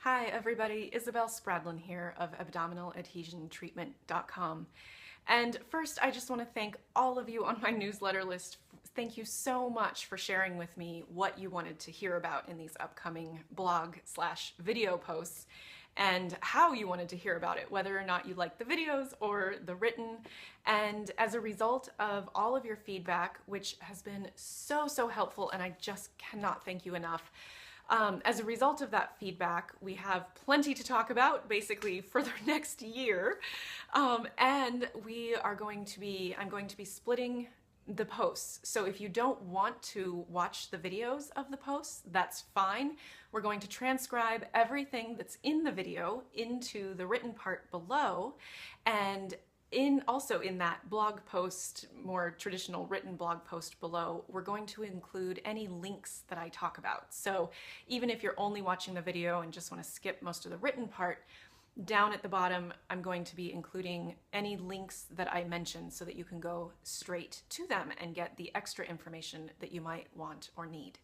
Hi everybody, Isabel Spradlin here of abdominaladhesiontreatment.com. And first, I just want to thank all of you on my newsletter list. Thank you so much for sharing with me what you wanted to hear about in these upcoming blog/video posts and how you wanted to hear about it, whether or not you liked the videos or the written. And as a result of all of your feedback, which has been so helpful, and I just cannot thank you enough, as a result of that feedback, we have plenty to talk about basically for the next year. And I'm going to be splitting the posts. So if you don't want to watch the videos of the posts, that's fine. We're going to transcribe everything that's in the video into the written part below, and also in that blog post, more traditional written blog post below, we're going to include any links that I talk about. So even if you're only watching the video and just want to skip most of the written part, down at the bottom, I'm going to be including any links that I mention so that you can go straight to them and get the extra information that you might want or need.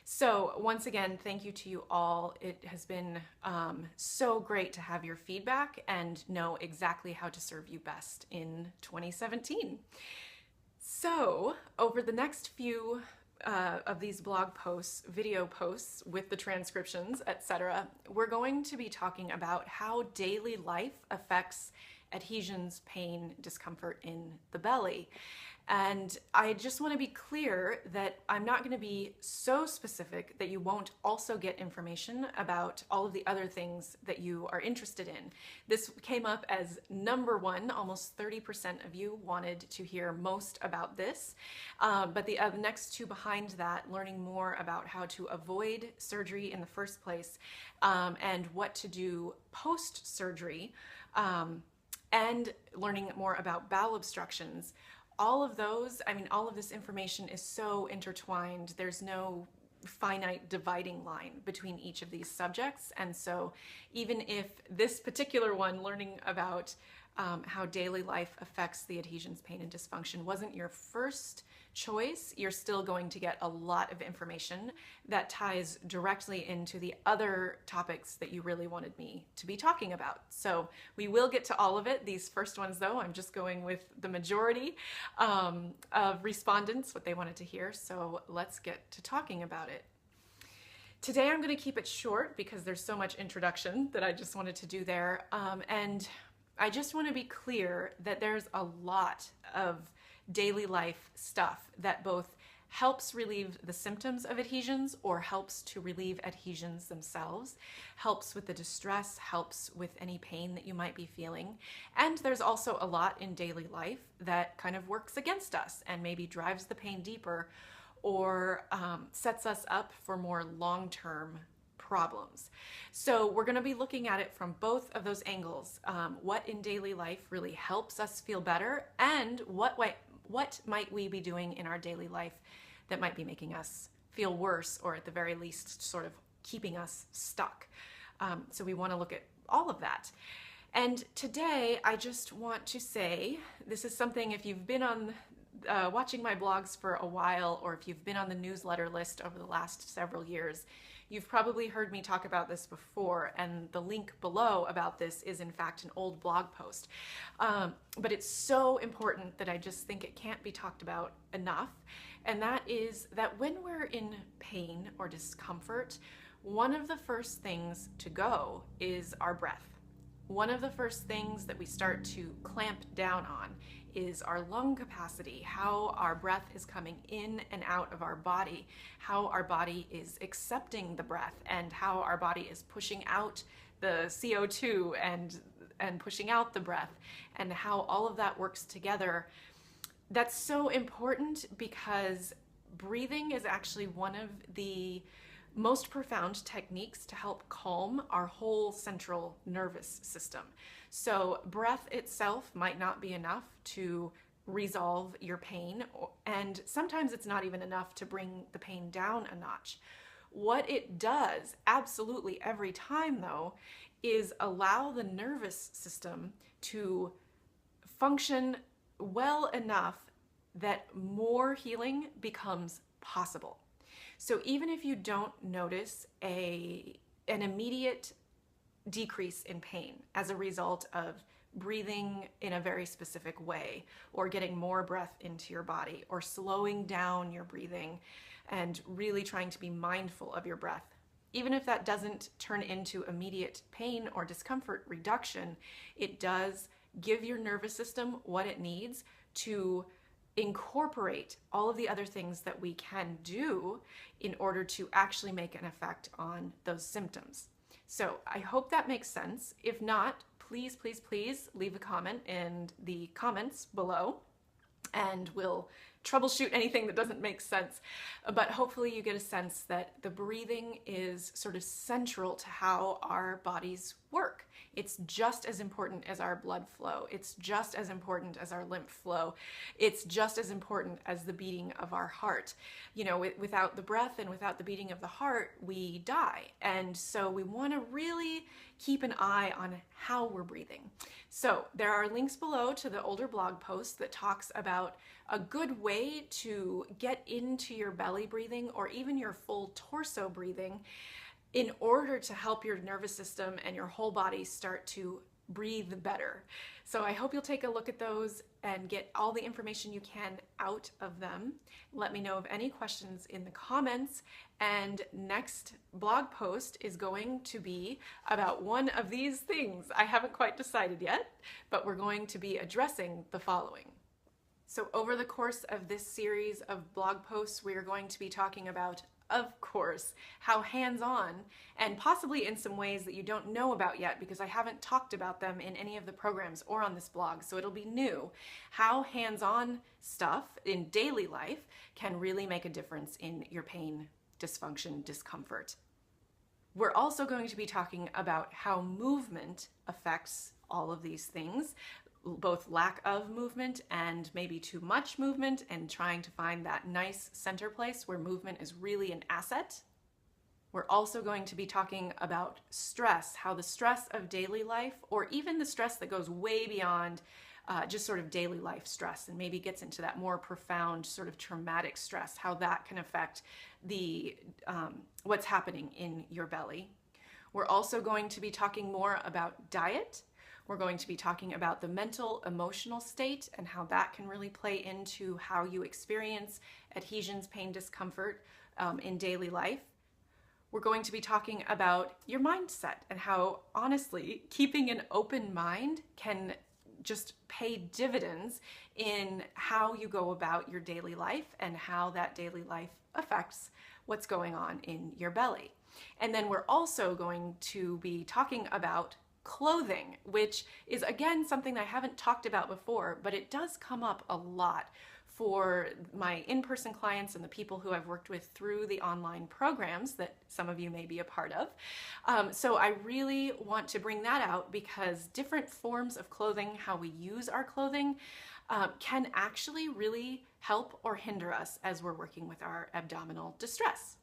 So once again, thank you to you all. It has been so great to have your feedback and know exactly how to serve you best in 2017. So over the next few of these blog posts, video posts with the transcriptions, etc., we're going to be talking about how daily life affects adhesions, pain, discomfort in the belly. And I just want to be clear that I'm not going to be so specific that you won't also get information about all of the other things that you are interested in. This came up as number one. Almost 30% of you wanted to hear most about this. But the next two behind that, learning more about how to avoid surgery in the first place and what to do post-surgery, and learning more about bowel obstructions. All of those, all of this information is so intertwined. There's no finite dividing line between each of these subjects. And so even if this particular one, learning about how daily life affects the adhesions, pain, and dysfunction, wasn't your first choice, you're still going to get a lot of information that ties directly into the other topics that you really wanted me to be talking about. So we will get to all of it. These first ones, though, I'm just going with the majority of respondents, what they wanted to hear. So let's get to talking about it. Today I'm going to keep it short because there's so much introduction that I just wanted to do there. And I just want to be clear that there's a lot of daily life stuff that both helps relieve the symptoms of adhesions or helps to relieve adhesions themselves, helps with the distress, helps with any pain that you might be feeling. And there's also a lot in daily life that kind of works against us and maybe drives the pain deeper or sets us up for more long-term problems. So we're going to be looking at it from both of those angles. What in daily life really helps us feel better, and what might we be doing in our daily life that might be making us feel worse, or at the very least sort of keeping us stuck. So we want to look at all of that. And today I just want to say, this is something, if you've been on watching my blogs for a while, or if you've been on the newsletter list over the last several years, you've probably heard me talk about this before, and the link below about this is in fact an old blog post. But it's so important that I just think it can't be talked about enough, and that is that when we're in pain or discomfort, one of the first things to go is our breath. One of the first things that we start to clamp down on is our lung capacity, how our breath is coming in and out of our body, how our body is accepting the breath, and how our body is pushing out the CO2 and pushing out the breath, and how all of that works together. That's so important because breathing is actually one of the most profound techniques to help calm our whole central nervous system. So breath itself might not be enough to resolve your pain, and sometimes it's not even enough to bring the pain down a notch. What it does, absolutely every time though, is allow the nervous system to function well enough that more healing becomes possible. So even if you don't notice an immediate decrease in pain as a result of breathing in a very specific way, or getting more breath into your body, or slowing down your breathing and really trying to be mindful of your breath. Even if that doesn't turn into immediate pain or discomfort reduction, it does give your nervous system what it needs to incorporate all of the other things that we can do in order to actually make an effect on those symptoms. So I hope that makes sense. If not, please, please, please leave a comment in the comments below and we'll troubleshoot anything that doesn't make sense. But hopefully you get a sense that the breathing is sort of central to how our bodies work. It's just as important as our blood flow. It's just as important as our lymph flow. It's just as important as the beating of our heart. You know, without the breath and without the beating of the heart, we die. And so we want to really keep an eye on how we're breathing. So there are links below to the older blog post that talks about a good way to get into your belly breathing or even your full torso breathing in order to help your nervous system and your whole body start to breathe better. So I hope you'll take a look at those and get all the information you can out of them. Let me know of any questions in the comments. And next blog post is going to be about one of these things. I haven't quite decided yet, but we're going to be addressing the following. So over the course of this series of blog posts, we are going to be talking about, of course, how hands-on, and possibly in some ways that you don't know about yet because I haven't talked about them in any of the programs or on this blog, so it'll be new, how hands-on stuff in daily life can really make a difference in your pain, dysfunction, discomfort. We're also going to be talking about how movement affects all of these things, both lack of movement and maybe too much movement, and trying to find that nice center place where movement is really an asset. We're also going to be talking about stress, how the stress of daily life, or even the stress that goes way beyond just sort of daily life stress and maybe gets into that more profound sort of traumatic stress, how that can affect the what's happening in your belly. We're also going to be talking more about diet. We're going to be talking about the mental, emotional state and how that can really play into how you experience adhesions, pain, discomfort in daily life. We're going to be talking about your mindset and how, honestly, keeping an open mind can just pay dividends in how you go about your daily life and how that daily life affects what's going on in your belly. And then we're also going to be talking about clothing, which is again something I haven't talked about before, but it does come up a lot for my in-person clients and the people who I've worked with through the online programs that some of you may be a part of. So I really want to bring that out because different forms of clothing, how we use our clothing, can actually really help or hinder us as we're working with our abdominal distress.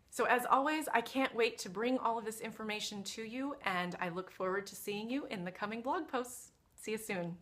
So as always, I can't wait to bring all of this information to you, and I look forward to seeing you in the coming blog posts. See you soon.